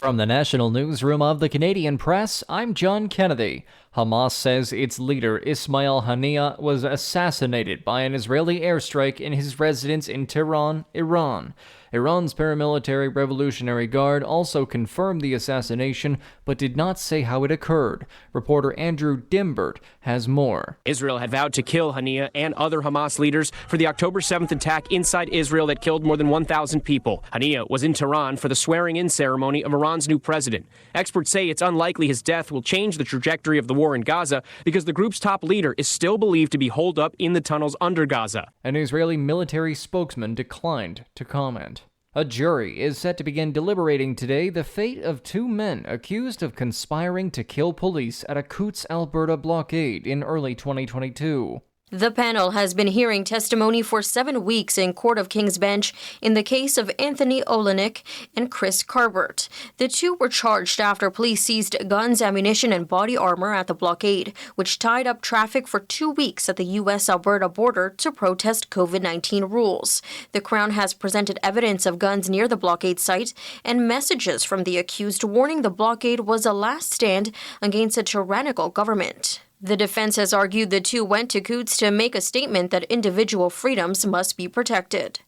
From the National Newsroom of the Canadian Press, I'm John Kennedy. Hamas says its leader Ismail Haniyeh was assassinated by an Israeli airstrike in his residence in Tehran, Iran. Iran's paramilitary Revolutionary Guard also confirmed the assassination, but did not say how it occurred. Reporter Andrew Dimbert has more. Israel had vowed to kill Haniyeh and other Hamas leaders for the October 7th attack inside Israel that killed more than 1,000 people. Haniyeh was in Tehran for the swearing-in ceremony of Iran's new president. Experts say it's unlikely his death will change the trajectory of the war in Gaza because the group's top leader is still believed to be holed up in the tunnels under Gaza. An Israeli military spokesman declined to comment. A jury is set to begin deliberating today the fate of two men accused of conspiring to kill police at a Coutts, Alberta blockade in early 2022. The panel has been hearing testimony for 7 weeks in Court of King's Bench in the case of Anthony Olenek and Chris Carbert. The two were charged after police seized guns, ammunition, and body armor at the blockade, which tied up traffic for 2 weeks at the U.S.-Alberta border to protest COVID-19 rules. The Crown has presented evidence of guns near the blockade site and messages from the accused warning the blockade was a last stand against a tyrannical government. The defense has argued the two went to Coutts to make a statement that individual freedoms must be protected.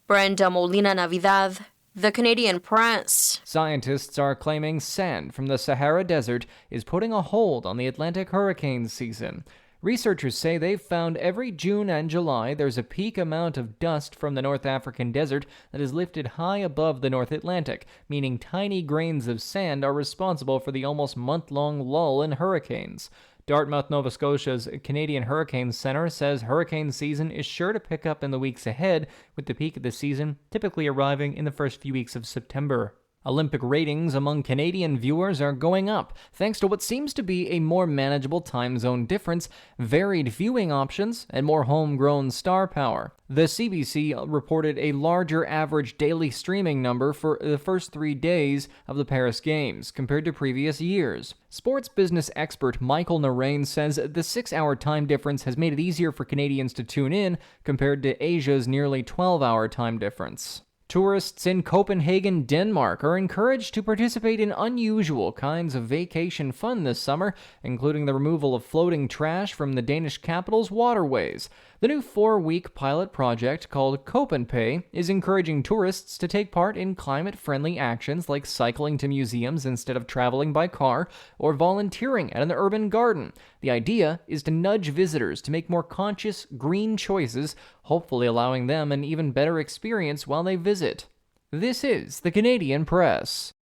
Brenda Molina Navidad, The Canadian Press. Scientists are claiming sand from the Sahara Desert is putting a hold on the Atlantic hurricane season. Researchers say they've found every June and July there's a peak amount of dust from the North African desert that is lifted high above the North Atlantic, meaning tiny grains of sand are responsible for the almost month-long lull in hurricanes. Dartmouth, Nova Scotia's Canadian Hurricane Center says hurricane season is sure to pick up in the weeks ahead, with the peak of the season typically arriving in the first few weeks of September. Olympic ratings among Canadian viewers are going up, thanks to what seems to be a more manageable time zone difference, varied viewing options, and more homegrown star power. The CBC reported a larger average daily streaming number for the first 3 days of the Paris Games compared to previous years. Sports business expert Michael Narain says the 6-hour time difference has made it easier for Canadians to tune in compared to Asia's nearly 12-hour time difference. Tourists in Copenhagen, Denmark are encouraged to participate in unusual kinds of vacation fun this summer, including the removal of floating trash from the Danish capital's waterways. The new 4-week pilot project called CopenPay is encouraging tourists to take part in climate-friendly actions like cycling to museums instead of traveling by car or volunteering at an urban garden. The idea is to nudge visitors to make more conscious, green choices, hopefully allowing them an even better experience while they visit. This is the Canadian Press.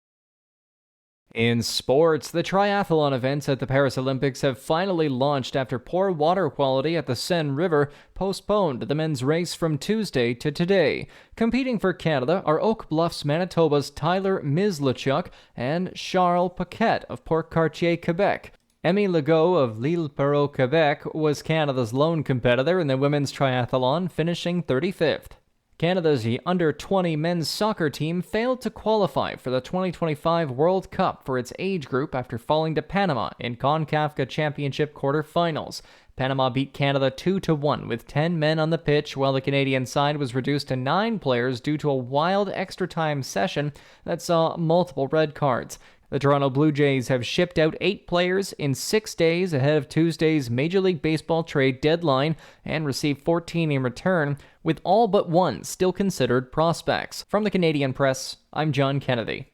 In sports, the triathlon events at the Paris Olympics have finally launched after poor water quality at the Seine River postponed the men's race from Tuesday to today. Competing for Canada are Oak Bluffs, Manitoba's Tyler Mislachuk and Charles Paquette of Port-Cartier, Quebec. Emmy Legault of L'Île-Perrot, Quebec was Canada's lone competitor in the women's triathlon, finishing 35th. Canada's under-20 men's soccer team failed to qualify for the 2025 World Cup for its age group after falling to Panama in CONCACAF Championship quarterfinals. Panama beat Canada 2-1 with 10 men on the pitch, while the Canadian side was reduced to 9 players due to a wild extra-time session that saw multiple red cards. The Toronto Blue Jays have shipped out 8 players in 6 days ahead of Tuesday's Major League Baseball trade deadline and received 14 in return, with all but one still considered prospects. From the Canadian Press, I'm John Kennedy.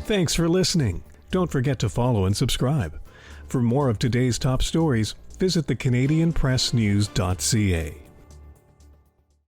Thanks for listening. Don't forget to follow and subscribe. For more of today's top stories, visit thecanadianpressnews.ca.